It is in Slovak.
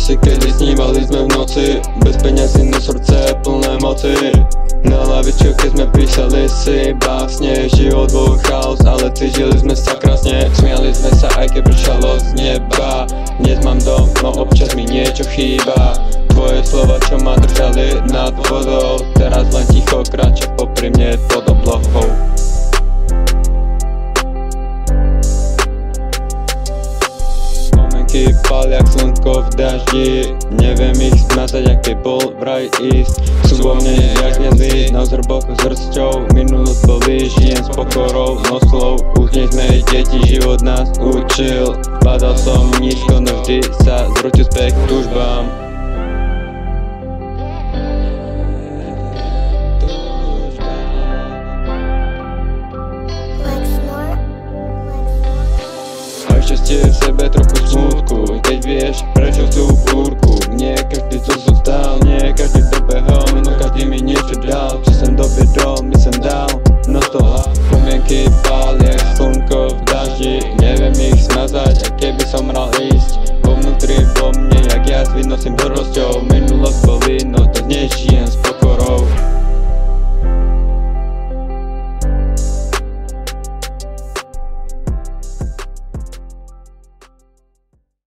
si, kedy snívali sme v noci, bez peňazí, no srdce plné moci. Na lavičke, keď sme písali si básne, život bol chaos, ale cítili sme sa krásne. Smiali sme sa, aj keď pršalo z neba. Dnes mám dom, no občas mi niečo chýba. Tvoje slova, čo ma držali nad vodou, teraz len ticho kráča popri mne pod oblohou. Spomienky pália jak slnko v daždi, neviem ich zmazať, aký bol vraj ísť. Sú vo mne jak hniezdy, na vzrboch s hrsťou, minulosť bolí, žijem s pokorou, no slov. Už nie sme deti, život nás učil. Padal som nízko, no vždy sa zrutil späť k túžbám. Šťastie v sebe trochu smútku, keď vieš prečo tú búrku. Mne každý zo